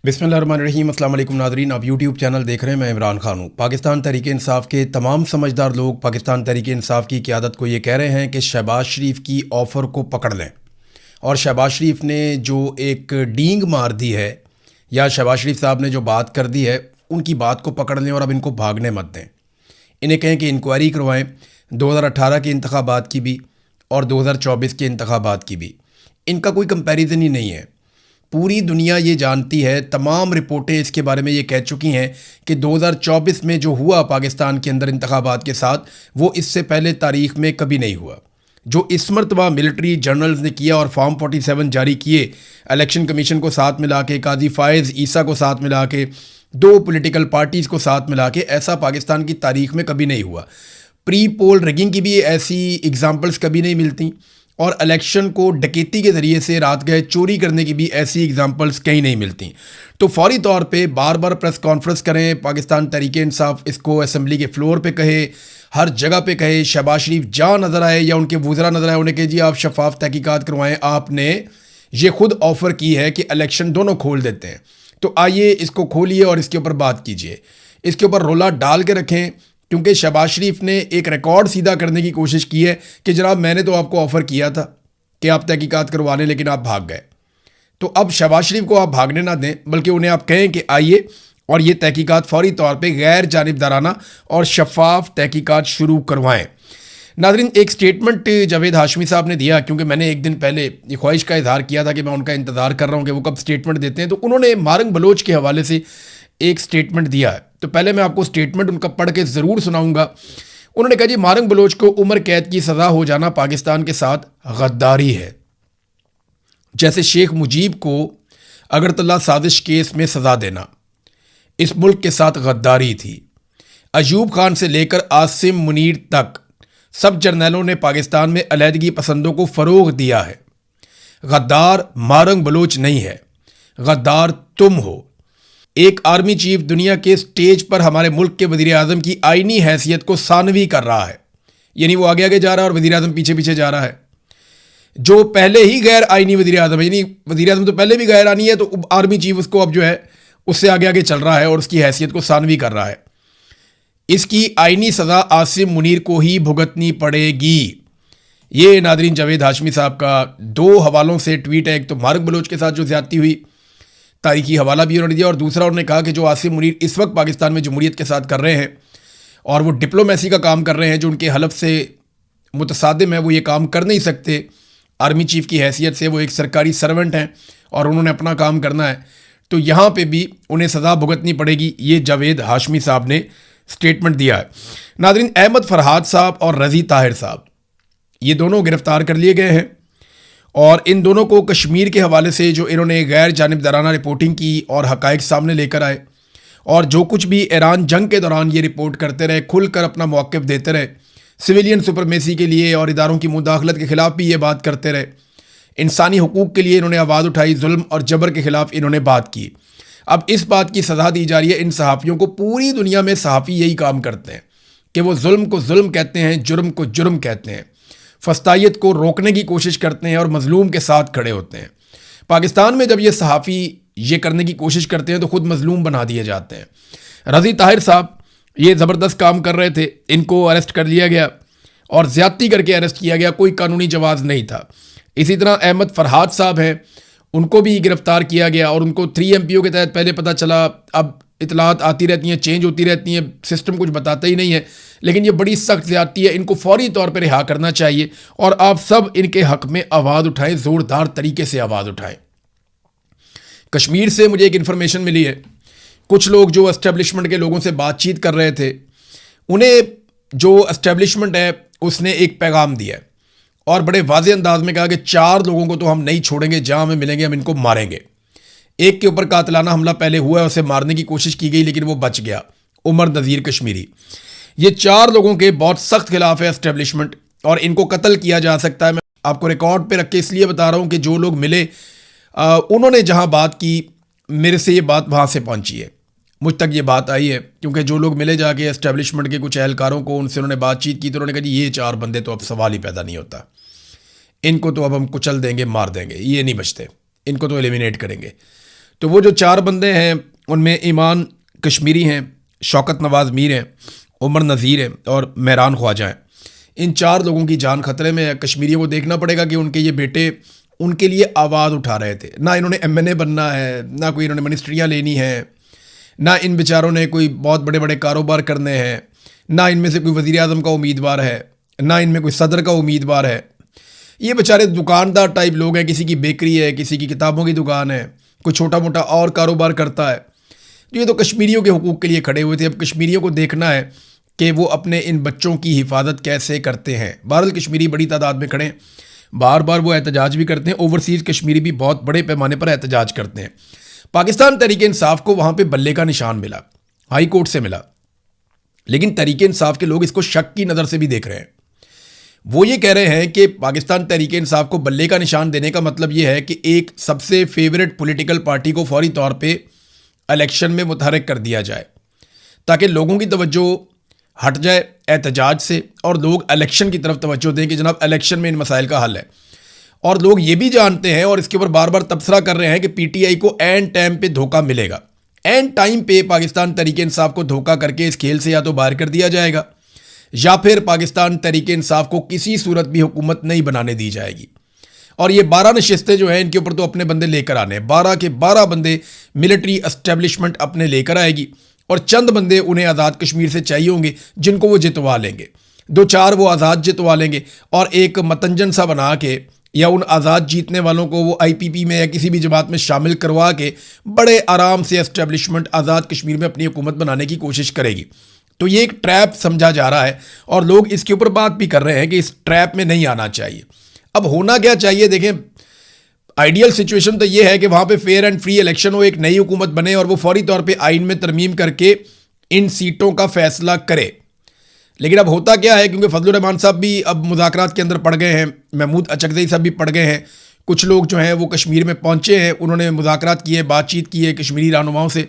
बिस्मिल्लाहिर्रहमानिर्रहीम। अस्सलाम वालेकुम नाज़रीन, आप यूट्यूब चैनल देख रहे हैं। मैं इमरान खान हूँ। पाकिस्तान तहरीक इंसाफ के तमाम समझदार लोग पाकिस्तान तहरीक इंसाफ की क़यादत को ये कह रहे हैं कि शहबाज शरीफ की ऑफ़र को पकड़ लें और शहबाज शरीफ ने जो एक डींग मार दी है या शहबाज शरीफ साहब ने जो बात कर दी है उनकी बात को पकड़ लें और अब इनको भागने मत दें। इन्हें कहें कि इंक्वायरी करवाएँ 2018 के इंतखाबात की भी और 2024 के इंतखाबात की भी। इनका कोई कंपैरिजन ही नहीं है। पूरी दुनिया ये जानती है, तमाम रिपोर्टें इसके बारे में ये कह चुकी हैं कि 2024 में जो हुआ पाकिस्तान के अंदर इंतखाबात के साथ, वो इससे पहले तारीख़ में कभी नहीं हुआ। जो इस मरतबा मिलिट्री जर्नल्स ने किया और फॉर्म 47 जारी किए, इलेक्शन कमीशन को साथ मिला के, काजी फ़ायज़ ईसा को साथ मिला के, 2 पॉलिटिकल पार्टीज़ को साथ मिला के, ऐसा पाकिस्तान की तारीख़ में कभी नहीं हुआ। प्री पोल रिगिंग की भी ऐसी एग्ज़ाम्पल्स कभी नहीं मिलती और इलेक्शन को डकैती के ज़रिए से रात गए चोरी करने की भी ऐसी एग्जांपल्स कहीं नहीं मिलती। तो फौरी तौर पे बार बार प्रेस कॉन्फ्रेंस करें, पाकिस्तान तहरीक इंसाफ इसको असम्बली के फ्लोर पे कहे, हर जगह पे कहे, शहबाज शरीफ जहाँ नज़र आए या उनके वज़रा नज़र आए उन्हें कहे जी आप शफाफ तहकीकात करवाएं, आपने ये खुद ऑफ़र की है कि इलेक्शन दोनों खोल देते हैं, तो आइए इसको खोलिए और इसके ऊपर बात कीजिए, इसके ऊपर रोला डाल के रखें। क्योंकि शहबाज शरीफ ने एक रिकॉर्ड सीधा करने की कोशिश की है कि जनाब मैंने तो आपको ऑफ़र किया था कि आप तहकीकात करवा लें, लेकिन आप भाग गए। तो अब शहबाज शरीफ को आप भागने ना दें, बल्कि उन्हें आप कहें कि आइए और ये तहकीकात फौरी तौर पे गैर जानिबदाराना और शफाफ तहकीकात शुरू करवाएं। नाज़रीन, एक स्टेटमेंट जावेद हाशमी साहब ने दिया, क्योंकि मैंने एक दिन पहले ये ख्वाहिश का इजहार किया था कि मैं उनका इंतज़ार कर रहा हूँ कि वो कब स्टेटमेंट देते हैं, तो उन्होंने मारंग बलोच के हवाले से एक स्टेटमेंट दिया है। तो पहले मैं आपको स्टेटमेंट उनका पढ़ के ज़रूर सुनाऊंगा। उन्होंने कहा जी, मारंग बलोच को उम्र कैद की सज़ा हो जाना पाकिस्तान के साथ गद्दारी है। जैसे शेख मुजीब को अगरतला साजिश केस में सज़ा देना इस मुल्क के साथ गद्दारी थी। अयूब खान से लेकर आसिम मुनीर तक सब जर्नैलों ने पाकिस्तान में अलहदगी पसंदों को फ़रोग दिया है। गद्दार मारंग बलोच नहीं है, गद्दार तुम हो। एक आर्मी चीफ दुनिया के स्टेज पर हमारे मुल्क के वज़ीर आज़म की आईनी हैसियत को सानवी कर रहा है, यानी वो आगे आगे जा रहा है और वज़ीर आज़म पीछे पीछे जा रहा है। जो पहले ही गैर आईनी वज़ीर आज़म है, यानी वज़ीर आज़म तो पहले भी गैर आनी है, तो आर्मी चीफ उसको अब जो है उससे आगे आगे चल रहा है और उसकी हैसियत को सानवी कर रहा है। इसकी आईनी सज़ा आसिम मुनीर को ही भुगतनी पड़ेगी। ये नादरीन जावेद हाशमी साहब का 2 हवालों से ट्वीट है। एक तो मारंग बलोच के साथ जो ज़्यादती हुई, तारीखी हवाला भी उन्होंने दिया, और दूसरा उन्होंने कहा कि जो आसिम मुनीर इस वक्त पाकिस्तान में जमहूरियत के साथ कर रहे हैं और वो डिप्लोमेसी का काम कर रहे हैं, जो उनके हलफ से मुतसादिम है, वो ये काम कर नहीं सकते। आर्मी चीफ की हैसियत से वो एक सरकारी सर्वेंट हैं और उन्होंने अपना काम करना है, तो यहाँ पे भी उन्हें सज़ा भुगतनी पड़ेगी। ये जावेद हाशमी साहब ने स्टेटमेंट दिया है। नादरीन, अहमद फरहाद साहब और रज़ी ताहिर साहब ये दोनों गिरफ़्तार कर लिए गए हैं और इन दोनों को कश्मीर के हवाले से जो इन्होंने गैर जानिबदाराना रिपोर्टिंग की और हक़ाइक़ सामने लेकर आए और जो कुछ भी ईरान जंग के दौरान ये रिपोर्ट करते रहे, खुलकर अपना मौक़िफ़ देते रहे, सिविलियन सुपरमेसी के लिए और इदारों की मुदाखलत के ख़िलाफ़ भी ये बात करते रहे, इंसानी हुकूक़ के लिए इन्होंने आवाज़ उठाई, जुल्म और जबर के ख़िलाफ़ इन्होंने बात की। अब इस बात की सज़ा दी जा रही है इन सहाफ़ियों को। पूरी दुनिया में सहाफ़ी यही काम करते हैं कि वो जुल्म को जुल्म कहते हैं, जुर्म को जुर्म कहते हैं, फस्तायत को रोकने की कोशिश करते हैं और मज़लूम के साथ खड़े होते हैं। पाकिस्तान में जब ये सहाफ़ी ये करने की कोशिश करते हैं तो ख़ुद मज़लूम बना दिए जाते हैं। रज़ी ताहिर साहब ये ज़बरदस्त काम कर रहे थे, इनको अरेस्ट कर लिया गया और ज़्यादती करके अरेस्ट किया गया, कोई कानूनी जवाज़ नहीं था। इसी तरह अहमद फरहाद साहब हैं, उनको भी गिरफ़्तार किया गया और उनको 3 MPO के तहत पहले पता चला, अब इतलात आती रहती हैं, चेंज होती रहती हैं, सिस्टम कुछ बताता ही नहीं है, लेकिन ये बड़ी सख्त ज़्यादती है, इनको फौरी तौर पर रिहा करना चाहिए और आप सब इनके हक़ में आवाज़ उठाएं, ज़ोरदार तरीके से आवाज़ उठाएं। कश्मीर से मुझे एक इन्फॉर्मेशन मिली है, कुछ लोग जो एस्टेब्लिशमेंट के लोगों से बातचीत कर रहे थे, उन्हें जो एस्टेब्लिशमेंट है उसने एक पैगाम दिया है और बड़े वाज़ेह अंदाज में कहा कि 4 लोगों को तो हम नहीं छोड़ेंगे, जहाँ हमें मिलेंगे हम इनको मारेंगे। एक के ऊपर कातिलाना हमला पहले हुआ है, उसे मारने की कोशिश की गई लेकिन वो बच गया, उमर नज़ीर कश्मीरी। ये 4 लोगों के बहुत सख्त खिलाफ है एस्टेब्लिशमेंट और इनको कत्ल किया जा सकता है। मैं आपको रिकॉर्ड पे रख के इसलिए बता रहा हूँ कि जो लोग मिले उन्होंने जहाँ बात की, मेरे से ये बात वहाँ से पहुँची है, मुझ तक ये बात आई है, क्योंकि जो लोग मिले जाके एस्टेब्लिशमेंट के कुछ एहलकारों को, उनसे उन्होंने बातचीत की तो उन्होंने कहा जी ये 4 बंदे तो अब सवाल ही पैदा नहीं होता, इनको तो अब हम कुचल देंगे, मार देंगे, ये नहीं बचते, इनको तो एलिमिनेट करेंगे। तो वो जो 4 बंदे हैं उनमें ईमान कश्मीरी हैं, शौकत नवाज़ मीर हैं, उमर नज़ीर हैं और मेहरान ख्वाजा हैं। इन 4 लोगों की जान खतरे में है। कश्मीरियों को देखना पड़ेगा कि उनके ये बेटे उनके लिए आवाज़ उठा रहे थे। ना इन्होंने MNA बनना है, ना कोई इन्होंने मिनिस्ट्रियाँ लेनी हैं, ना इन बेचारों ने कोई बहुत बड़े बड़े कारोबार करने हैं, ना इनमें से कोई वज़ीर आज़म का उम्मीदवार है, ना इनमें कोई सदर का उम्मीदवार है। ये बेचारे दुकानदार टाइप लोग हैं, किसी की बेकरी है, किसी की किताबों की दुकान है, कोई छोटा मोटा और कारोबार करता है। तो ये तो कश्मीरियों के हुकूक़ के लिए खड़े हुए थे। अब कश्मीरियों को देखना है कि वो अपने इन बच्चों की हिफाजत कैसे करते हैं। बहरहाल कश्मीरी बड़ी तादाद में खड़े हैं, बार बार वो एहतजाज भी करते हैं। ओवरसीज़ कश्मीरी भी बहुत बड़े पैमाने पर एहतजाज करते हैं। पाकिस्तान तहरीक इंसाफ को वहाँ पे बल्ले का निशान मिला, हाई कोर्ट से मिला, लेकिन तहरीक इंसाफ के लोग इसको शक की नज़र से भी देख रहे हैं। वो ये कह रहे हैं कि पाकिस्तान तहरीक इंसाफ को बल्ले का निशान देने का मतलब ये है कि एक सबसे फेवरेट पॉलिटिकल पार्टी को फौरी तौर पे इलेक्शन में मुतहर्रिक कर दिया जाए, ताकि लोगों की तवज्जो हट जाए एहतजाज से और लोग इलेक्शन की तरफ तवज्जो दें कि जनाब इलेक्शन में इन मसाइल का हल है। और लोग ये भी जानते हैं और इसके ऊपर बार बार तबसरा कर रहे हैं कि PTI को एन टाइम पे धोखा मिलेगा। एन टाइम पे पाकिस्तान तहरीक इंसाफ को धोखा करके इस खेल से या तो बाहर कर दिया जाएगा या फिर पाकिस्तान तहरीक इंसाफ को किसी सूरत भी हुकूमत नहीं बनाने दी जाएगी। और ये 12 नशिस्तें जो हैं इनके ऊपर तो अपने बंदे लेकर आने हैं। 12 के 12 बंदे मिलिट्री एस्टेब्लिशमेंट अपने लेकर आएगी और चंद बंदे उन्हें आज़ाद कश्मीर से चाहिए होंगे जिनको वो जितवा लेंगे। 2-4 वो आज़ाद जितवा लेंगे और एक मतंजन सा बना के या उन आज़ाद जीतने वालों को वो IPP में या किसी भी जमात में शामिल करवा के बड़े आराम से एस्टेब्लिशमेंट आज़ाद कश्मीर में अपनी हुकूमत बनाने की कोशिश करेगी। तो ये एक ट्रैप समझा जा रहा है और लोग इसके ऊपर बात भी कर रहे हैं कि इस ट्रैप में नहीं आना चाहिए। अब होना क्या चाहिए, देखें, आइडियल सिचुएशन तो ये है कि वहाँ पे फेयर एंड फ्री इलेक्शन हो, एक नई हुकूमत बने और वो फौरी तौर पे आइन में तरमीम करके इन सीटों का फैसला करे। लेकिन अब होता क्या है, क्योंकि फजलुर रहमान साहब भी अब मुज़ाकरात के अंदर पड़ गए हैं, महमूद अचकज़ई साहब भी पड़ गए हैं, कुछ लोग जो हैं वो कश्मीर में पहुँचे हैं, उन्होंने मुज़ाकरात किए, बातचीत की है कश्मीरी रहनुमाओं से।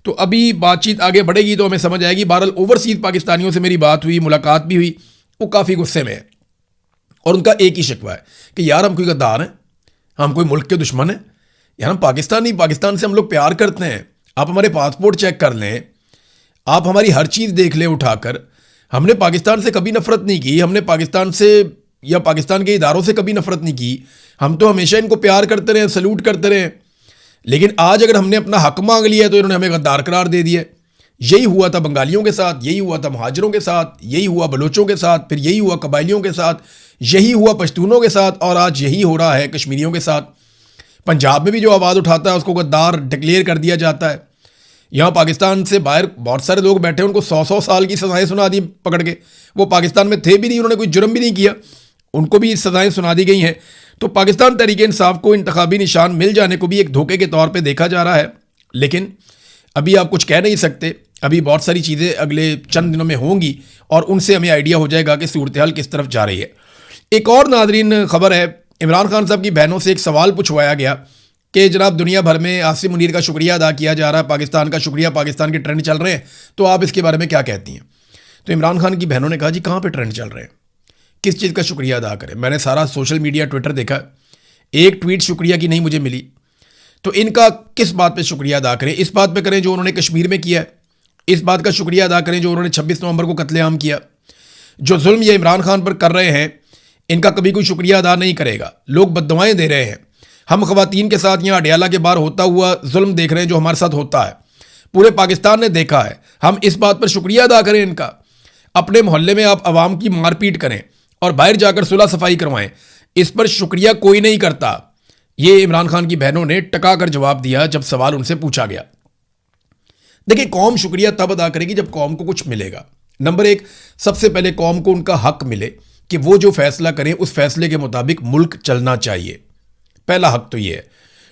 तो अभी बातचीत आगे बढ़ेगी तो हमें समझ आएगी। बहरहाल ओवरसीज़ पाकिस्तानियों से मेरी बात हुई, मुलाकात भी हुई, वो काफ़ी गुस्से में है और उनका एक ही शिकवा है कि यार हम कोई गद्दार हैं, हम कोई मुल्क के दुश्मन हैं, यार हम पाकिस्तानी, पाकिस्तान से हम लोग प्यार करते हैं। आप हमारे पासपोर्ट चेक कर लें, आप हमारी हर चीज़ देख लें उठाकर। हमने पाकिस्तान से कभी नफ़रत नहीं की, हमने पाकिस्तान से या पाकिस्तान के इदारों से कभी नफ़रत नहीं की। हम तो हमेशा इनको प्यार करते रहे, सल्यूट करते रहे। लेकिन आज अगर हमने अपना हक मांग लिया तो इन्होंने हमें गद्दार करार दे दिया। यही हुआ था बंगालियों के साथ, यही हुआ था महाजरों के साथ, यही हुआ बलोचों के साथ, फिर यही हुआ कबायलियों के साथ, यही हुआ पश्तूनों के साथ और आज यही हो रहा है कश्मीरियों के साथ। पंजाब में भी जो आवाज़ उठाता है उसको गद्दार डिक्लेयर कर दिया जाता है। यहाँ पाकिस्तान से बाहर बहुत सारे लोग बैठे, उनको 100-100 साल की सज़ाएँ सुना दी पकड़ के। वो पाकिस्तान में थे भी नहीं, उन्होंने कोई जुर्म भी नहीं किया, उनको भी सज़ाएँ सुना दी गई हैं। तो पाकिस्तान तहरीक इंसाफ को इंतखाबी निशान मिल जाने को भी एक धोखे के तौर पे देखा जा रहा है। लेकिन अभी आप कुछ कह नहीं सकते, अभी बहुत सारी चीज़ें अगले चंद दिनों में होंगी और उनसे हमें आइडिया हो जाएगा कि सूरत हाल किस तरफ जा रही है। एक और नादरीन खबर है, इमरान खान साहब की बहनों से एक सवाल पूछवाया गया कि जनाब दुनिया भर में आसिम मुनीर का शुक्रिया अदा किया जा रहा है, पाकिस्तान का शुक्रिया, पाकिस्तान के ट्रेंड चल रहे हैं, तो आप इसके बारे में क्या कहती हैं? तो इमरान खान की बहनों ने कहा जी कहाँ पे ट्रेंड चल रहे हैं, किस चीज़ का शुक्रिया अदा करें? मैंने सारा सोशल मीडिया ट्विटर देखा, एक ट्वीट शुक्रिया की नहीं मुझे मिली। तो इनका किस बात पे शुक्रिया अदा करें? इस बात पे करें जो उन्होंने कश्मीर में किया है, इस बात का शुक्रिया अदा करें जो उन्होंने 26 नवंबर को कत्लेआम किया। जो जुल्म ये इमरान खान पर कर रहे हैं इनका कभी कोई शुक्रिया अदा नहीं करेगा। लोग बद्दुआएं दे रहे हैं। हम ख़वातीन के साथ यहाँ अडियाला के बाहर होता हुआ जुल्म देख रहे हैं जो हमारे साथ होता है, पूरे पाकिस्तान ने देखा है। हम इस बात पर शुक्रिया अदा करें इनका। अपने मोहल्ले में आप आवाम की मारपीट करें और बाहर जाकर सुलह सफाई करवाएं, इस पर शुक्रिया कोई नहीं करता। ये इमरान खान की बहनों ने टका कर जवाब दिया जब सवाल उनसे पूछा गया। देखिए, कौम शुक्रिया तब अदा करेगी जब कौम को कुछ मिलेगा। नंबर एक, सबसे पहले कौम को उनका हक मिले कि वो जो फैसला करें उस फैसले के मुताबिक मुल्क चलना चाहिए। पहला हक तो ये है।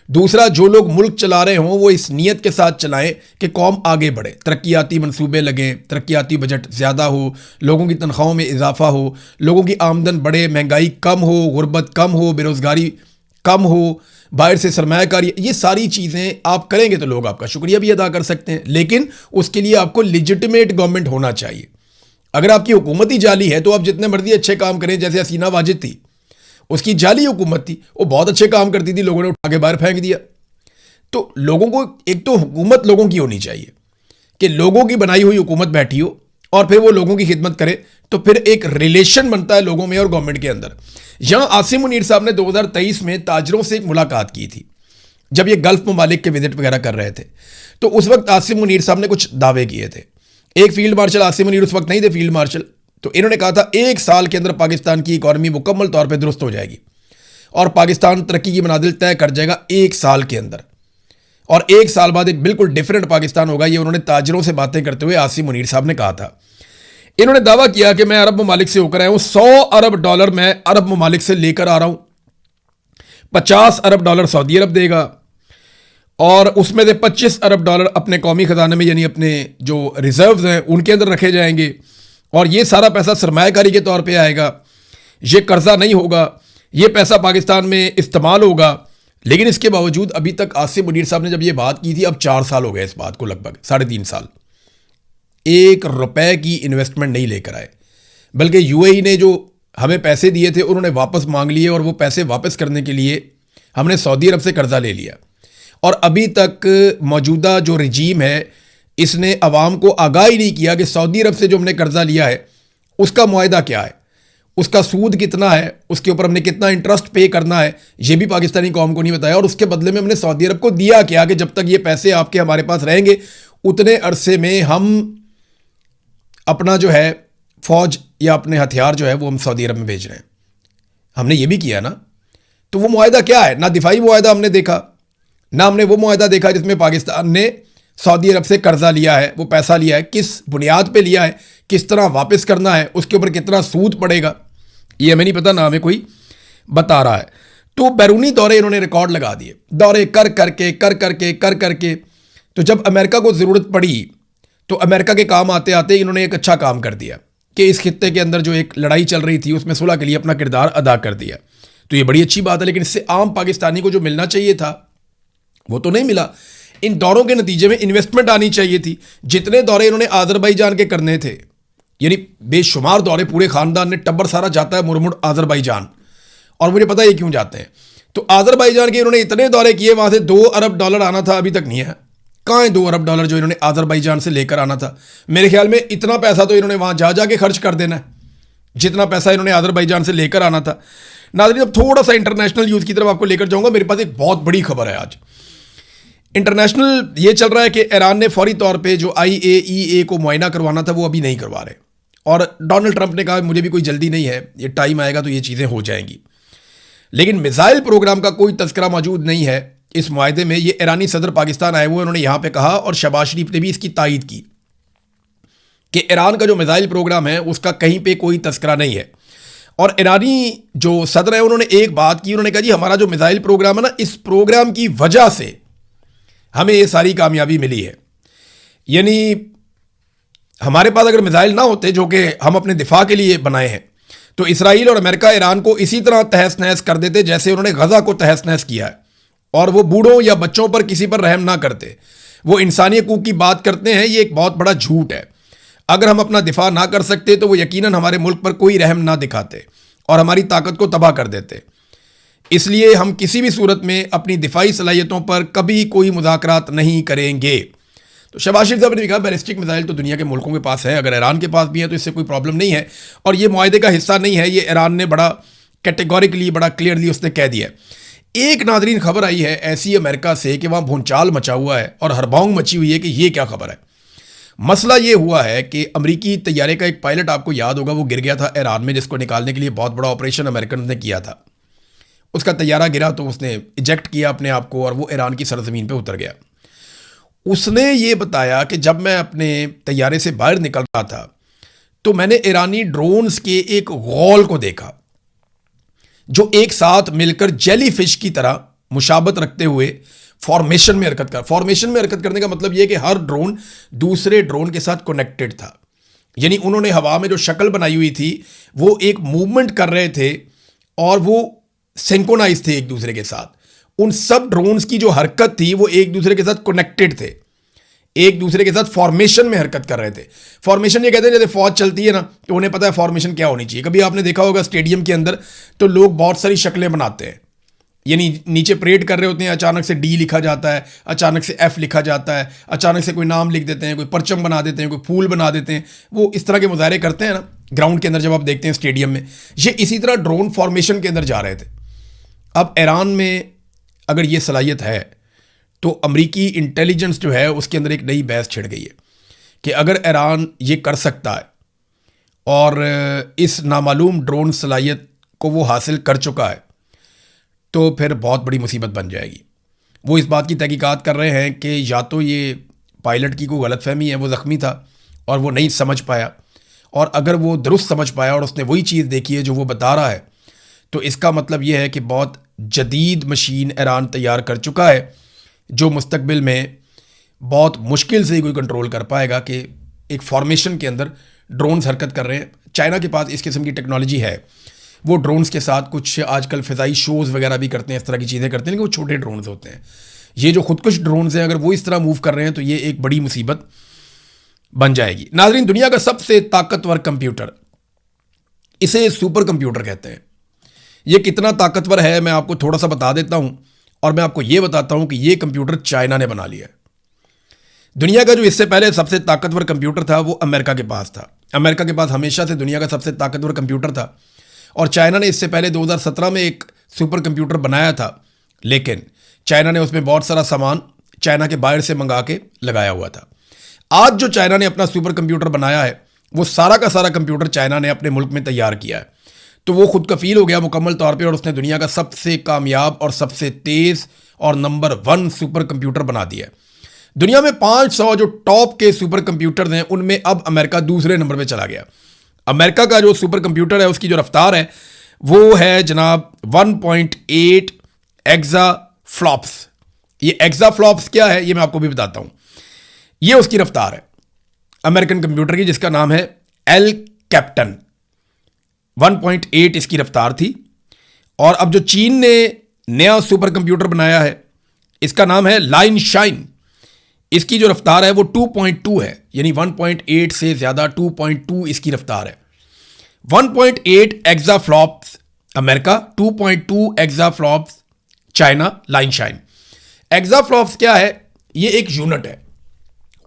दूसरा, जो लोग मुल्क चला रहे हों वो इस नीयत के साथ चलाएं कि कौम आगे बढ़े, तरक्याती मंसूबे लगें, तरक्याती बजट ज़्यादा हो, लोगों की तनख्वाहों में इजाफा हो, लोगों की आमदन बढ़े, महंगाई कम हो, गुर्बत कम हो, बेरोज़गारी कम हो, बाहर से सरमायाकारी, ये सारी चीज़ें आप करेंगे तो लोग आपका शुक्रिया भी अदा कर सकते हैं। लेकिन उसके लिए आपको लिजिटिमेट गवर्नमेंट होना चाहिए। अगर आपकी हुकूमत ही जाली है तो आप जितने मर्जी अच्छे काम करें, जैसे हसीना वाजिद थी, उसकी जाली हुकूमत थी, वो बहुत अच्छे काम करती थी, लोगों ने उठा के बाहर फेंक दिया। तो लोगों को, एक तो हुकूमत लोगों की होनी चाहिए कि लोगों की बनाई हुई हुकूमत बैठी हो और फिर वो लोगों की खिदमत करे, तो फिर एक रिलेशन बनता है लोगों में और गवर्नमेंट के अंदर। यहां आसिम मुनीर साहब ने 2023 में ताजरों से एक मुलाकात की थी, जब ये गल्फ ममालिक के विजिट वगैरह कर रहे थे। तो उस वक्त आसिम मुनीर साहब ने कुछ दावे किए थे। एक फील्ड मार्शल, आसिम मुनीर उस वक्त नहीं थे फील्ड मार्शल, तो इन्होंने कहा था 1 साल के अंदर पाकिस्तान की इकॉनमी मुकम्मल तौर पर दुरुस्त हो जाएगी और पाकिस्तान तरक्की की मनाजिल तय कर जाएगा 1 साल के अंदर, और 1 साल बाद एक बिल्कुल डिफरेंट पाकिस्तान होगा। ये उन्होंने ताजरों से बातें करते हुए आसिम मुनीर साहब ने कहा था। इन्होंने दावा किया कि मैं अरब ममालिक से होकर आया हूं, $100 अरब मैं अरब ममालिक से लेकर आ रहा हूं, $50 अरब सऊदी अरब देगा और उसमें से $25 अरब अपने कौमी खजाने में, यानी अपने जो रिजर्व्स हैं उनके अंदर रखे जाएंगे, और ये सारा पैसा सरमायाकारी के तौर पे आएगा, ये कर्जा नहीं होगा, ये पैसा पाकिस्तान में इस्तेमाल होगा। लेकिन इसके बावजूद अभी तक आसिम मुनीर साहब ने जब ये बात की थी, अब 4 साल हो गए इस बात को, लगभग 3.5 साल, 1 रुपए की इन्वेस्टमेंट नहीं लेकर आए। बल्कि यूएई ने जो हमें पैसे दिए थे उन्होंने वापस मांग लिए, और वो पैसे वापस करने के लिए हमने सऊदी अरब से कर्जा ले लिया। और अभी तक मौजूदा जो रजीम है इसने अवाम को आगाह ही नहीं किया कि सऊदी अरब से जो हमने कर्जा लिया है उसका मुआहदा क्या है, उसका सूद कितना है, उसके ऊपर हमने कितना इंटरेस्ट पे करना है, ये भी पाकिस्तानी कौम को नहीं बताया। और उसके बदले में हमने सऊदी अरब को दिया क्या कि जब तक ये पैसे आपके हमारे पास रहेंगे उतने अरसे में हम अपना जो है फौज या अपने हथियार जो है वो हम सऊदी अरब में भेज रहे हैं। हमने ये भी किया ना। तो वो मुआहदा क्या है? ना दिफाई मुआहदा हमने देखा, ना हमने वो मुआहदा देखा जिसमें पाकिस्तान ने सऊदी अरब से कर्जा लिया है, वो पैसा लिया है, किस बुनियाद पे लिया है, किस तरह वापस करना है, उसके ऊपर कितना सूद पड़ेगा, ये हमें नहीं पता, ना हमें कोई बता रहा है। तो बैरूनी दौरे इन्होंने रिकॉर्ड लगा दिए, दौरे कर करके। तो जब अमेरिका को ज़रूरत पड़ी तो अमेरिका के काम आते आते इन्होंने एक अच्छा काम कर दिया कि इस खित्ते के अंदर जो एक लड़ाई चल रही थी उसमें सुलह के लिए अपना किरदार अदा कर दिया। तो ये बड़ी अच्छी बात है, लेकिन इससे आम पाकिस्तानी को जो मिलना चाहिए था वो तो नहीं मिला। इन दौरों के नतीजे में इन्वेस्टमेंट आनी चाहिए थी। जितने दौरे इन्होंने आज़रबाईजान के करने थे, यानी बेशुमार दौरे, पूरे खानदान ने, टब्बर सारा जाता है मुरमुड़ आज़रबाईजान, और मुझे पता है क्यों जाते हैं। तो आज़रबाईजान के इन्होंने इतने दौरे किए, वहाँ से $2 अरब आना था, अभी तक नहीं है। कहाँ है $2 अरब जो इन्होंने आज़रबाईजान से लेकर आना था? मेरे ख्याल में इतना पैसा तो इन्होंने वहाँ जा जाके खर्च कर देना है जितना पैसा इन्होंने आज़रबाईजान से लेकर आना था। नाज़रीन, अब थोड़ा सा इंटरनेशनल न्यूज़ की तरफ आपको लेकर जाऊँगा। मेरे पास एक बहुत बड़ी खबर है आज। इंटरनेशनल ये चल रहा है कि ईरान ने फौरी तौर पे जो IAEA को मुआयना करवाना था वो अभी नहीं करवा रहे, और डोनाल्ड ट्रंप ने कहा मुझे भी कोई जल्दी नहीं है, ये टाइम आएगा तो ये चीज़ें हो जाएंगी। लेकिन मिसाइल प्रोग्राम का कोई तस्करा मौजूद नहीं है इस मुआहदे में। ये ईरानी सदर पाकिस्तान आए हुए, उन्होंने यहाँ पे कहा, और शहबाज शरीफ ने भी इसकी तायीद की कि ईरान का जो मिसाइल प्रोग्राम है उसका कहीं पे कोई तस्करा नहीं है। और ईरानी जो सदर है उन्होंने एक बात की, उन्होंने कहा जी हमारा जो मिसाइल प्रोग्राम है ना, इस प्रोग्राम की वजह से हमें ये सारी कामयाबी मिली है। यानी हमारे पास अगर मिसाइल ना होते जो कि हम अपने दिफा के लिए बनाए हैं, तो इसराइल और अमेरिका ईरान को इसी तरह तहस नहस कर देते जैसे उन्होंने गजा को तहस नहस किया है। और वो बूढ़ों या बच्चों पर किसी पर रहम ना करते, वो इंसानी हकूक की बात करते हैं। ये एक बहुत बड़ा झूठ है। अगर हम अपना दिफा ना कर सकते तो वो यकीनन हमारे मुल्क पर कोई रहम ना दिखाते और हमारी ताकत को तबाह कर देते। इसलिए हम किसी भी सूरत में अपनी दिफाई सलाहियतों पर कभी कोई मुज़ाकरात नहीं करेंगे। तो शहबाज शरीफ साहब ने कहा बैलिस्टिक मिसाइल तो दुनिया के मुल्कों के पास है, अगर ईरान के पास भी है तो इससे कोई प्रॉब्लम नहीं है, और ये मुआहदे का हिस्सा नहीं है। ये ईरान ने बड़ा कैटेगोरिकली, बड़ा क्लियरली उसने कह दिया है। एक नादरीन खबर आई है ऐसी अमेरिका से कि वहाँ भूचाल मचा हुआ है और हड़बड़ाहट मची हुई है कि ये क्या खबर है। मसला ये हुआ है कि अमरीकी तैयारे का एक पायलट, आपको याद होगा, वो गिर गया था ईरान में, जिसको निकालने के लिए बहुत बड़ा ऑपरेशन अमेरिकन ने किया था। उसका तैयारा गिरा तो उसने इजेक्ट किया अपने आप को और वो ईरान की सरजमीन पे उतर गया। उसने ये बताया कि जब मैं अपने तैयारे से बाहर निकल रहा था तो मैंने ईरानी ड्रोन्स के एक गौल को देखा जो एक साथ मिलकर जेलीफिश की तरह मुशाबत रखते हुए फॉर्मेशन में हरकत करने का मतलब यह कि हर ड्रोन दूसरे ड्रोन के साथ कनेक्टेड था। यानी उन्होंने हवा में जो शक्ल बनाई हुई थी वो एक मूवमेंट कर रहे थे और वो सिंक्रोनाइज थे एक दूसरे के साथ। उन सब ड्रोन्स की जो हरकत थी वो एक दूसरे के साथ कनेक्टेड थे, एक दूसरे के साथ फॉर्मेशन में हरकत कर रहे थे। फॉर्मेशन ये कहते हैं जैसे फौज चलती है ना, तो उन्हें पता है फॉर्मेशन क्या होनी चाहिए। कभी आपने देखा होगा स्टेडियम के अंदर तो लोग बहुत सारी शक्लें बनाते हैं, यानी नीचे परेड कर रहे होते हैं, अचानक से डी लिखा जाता है, अचानक से एफ लिखा जाता है, अचानक से कोई नाम लिख देते हैं, कोई परचम बना देते हैं, कोई फूल बना देते हैं। वो इस तरह के मुजाहरे करते हैं ना ग्राउंड के अंदर, जब आप देखते हैं स्टेडियम में, ये इसी तरह ड्रोन फॉर्मेशन के अंदर जा रहे थे। अब ईरान में अगर ये सलाहियत है तो अमरीकी इंटेलिजेंस जो है उसके अंदर एक नई बहस छिड़ गई है कि अगर ईरान ये कर सकता है और इस नामालूम ड्रोन सलाहियत को वो हासिल कर चुका है तो फिर बहुत बड़ी मुसीबत बन जाएगी। वो इस बात की तहकीकात कर रहे हैं कि या तो ये पायलट की कोई गलतफहमी है, वो ज़ख्मी था और वो नहीं समझ पाया, और अगर वो दुरुस्त समझ पाया और उसने वही चीज़ देखी है जो वो बता रहा है, तो इसका मतलब ये है कि बहुत जदीद मशीन ईरान तैयार कर चुका है जो मुस्तकबिल में बहुत मुश्किल से ही कोई कंट्रोल कर पाएगा कि एक फॉर्मेशन के अंदर ड्रोन्स हरकत कर रहे हैं। चाइना के पास इस किस्म की टेक्नोलॉजी है, वो ड्रोन्स के साथ कुछ आजकल फ़िज़ाई शोज़ वगैरह भी करते हैं, इस तरह की चीज़ें करते हैं, लेकिन वो छोटे ड्रोन्स होते हैं। ये जो खुदकुश ड्रोन्स हैं, अगर वो इस तरह मूव कर रहे हैं तो ये एक बड़ी मुसीबत बन जाएगी। नाज़रीन, दुनिया का सबसे ताकतवर कंप्यूटर, इसे सुपर कंप्यूटर कहते हैं। ये कितना ताकतवर है मैं आपको थोड़ा सा बता देता हूँ, और मैं आपको ये बताता हूँ कि ये कंप्यूटर चाइना ने बना लिया है। दुनिया का जो इससे पहले सबसे ताकतवर कंप्यूटर था वो अमेरिका के पास था। अमेरिका के पास हमेशा से दुनिया का सबसे ताकतवर कंप्यूटर था, और चाइना ने इससे पहले 2017 में एक सुपर कंप्यूटर बनाया था, लेकिन चाइना ने उसमें बहुत सारा सामान चाइना के बाहर से मंगा के लगाया हुआ था। आज जो चाइना ने अपना सुपर कंप्यूटर बनाया है वो सारा का सारा कंप्यूटर चाइना ने अपने मुल्क में तैयार किया है, तो वो खुद कफील हो गया मुकम्मल तौर पे, और उसने दुनिया का सबसे कामयाब और सबसे तेज़ और नंबर 1 सुपर कंप्यूटर बना दिया है। दुनिया में 500 जो टॉप के सुपर कंप्यूटर हैं उनमें अब अमेरिका दूसरे नंबर पे चला गया। अमेरिका का जो सुपर कंप्यूटर है उसकी जो रफ्तार है वो है जनाब 1.8 एक्सा फ्लॉप्स। ये एक्सा फ्लॉप्स क्या है ये मैं आपको भी बताता हूँ। ये उसकी रफ्तार है अमेरिकन कंप्यूटर की, जिसका नाम है एल कैप्टन। 1.8 इसकी रफ्तार थी, और अब जो चीन ने नया सुपर कंप्यूटर बनाया है इसका नाम है लाइन शाइन। इसकी जो रफ्तार है वो 2.2 है, यानी 1.8 से ज़्यादा 2.2 इसकी रफ्तार है। 1.8 exa flops America, 2.2 exa flops China, लाइन शाइन। एक्सा फ्लॉप्स क्या है? ये एक यूनिट है,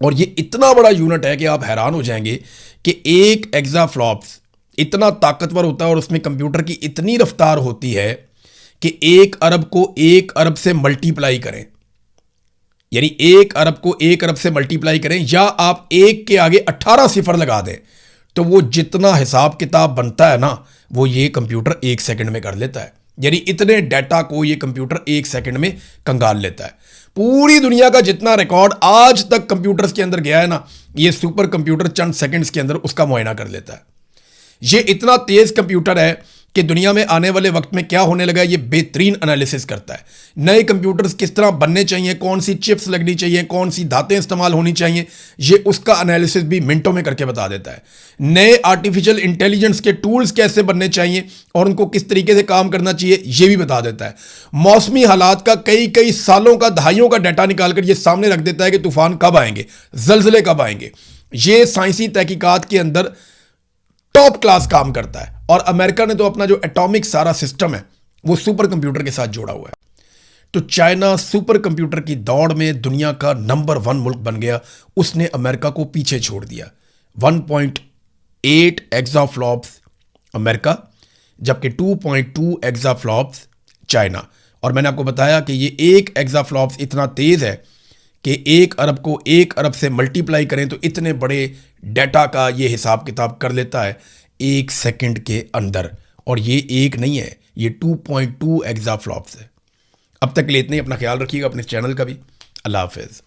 और ये इतना बड़ा यूनिट है कि आप हैरान हो जाएंगे कि एक एक्सा फ्लॉप्स इतना ताकतवर होता है और उसमें कंप्यूटर की इतनी रफ्तार होती है कि 1 अरब को 1 अरब से मल्टीप्लाई करें, यानी 1 अरब को 1 अरब से मल्टीप्लाई करें, या आप 1 के आगे 18 सिफर लगा दें, तो वो जितना हिसाब किताब बनता है ना वो ये कंप्यूटर 1 सेकंड में कर लेता है। यानी इतने डाटा को ये कंप्यूटर 1 सेकंड में कंगाल लेता है। पूरी दुनिया का जितना रिकॉर्ड आज तक कंप्यूटर्स के अंदर गया है ना, ये सुपर कंप्यूटर चंद सेकंड्स के अंदर उसका मुआयना कर लेता है। ये इतना तेज कंप्यूटर है कि दुनिया में आने वाले वक्त में क्या होने लगा है ये बेहतरीन एनालिसिस करता है। नए कंप्यूटर्स किस तरह बनने चाहिए, कौन सी चिप्स लगनी चाहिए, कौन सी धातें इस्तेमाल होनी चाहिए, ये उसका एनालिसिस भी मिनटों में करके बता देता है। नए आर्टिफिशियल इंटेलिजेंस के टूल्स कैसे बनने चाहिए और उनको किस तरीके से काम करना चाहिए ये भी बता देता है। मौसमी हालात का कई सालों का, दहाइयों का डाटा निकाल कर ये सामने रख देता है कि तूफान कब आएंगे, जलजले कब आएंगे। ये साइंसी तहकीकात के अंदर टॉप क्लास काम करता है, और अमेरिका ने तो अपना जो एटॉमिक सारा सिस्टम है वो सुपर कंप्यूटर के साथ जोड़ा हुआ है। तो चाइना सुपर कंप्यूटर की दौड़ में दुनिया का नंबर 1 मुल्क बन गया, उसने अमेरिका को पीछे छोड़ दिया। 1.8 एक्साफ्लॉप्स अमेरिका, जबकि 2.2 एक्साफ्लॉप्स चाइना। और मैंने आपको बताया कि ये 1 एक्साफ्लॉप्स इतना तेज है कि 1 अरब को 1 अरब से मल्टीप्लाई करें तो इतने बड़े डाटा का ये हिसाब किताब कर लेता है 1 सेकंड के अंदर। और ये एक नहीं है, ये 2.2 एक्साफ्लॉप्स है। अब तक के लिए इतने ही। अपना ख्याल रखिएगा, अपने चैनल का भी। अल्लाह हाफिज़।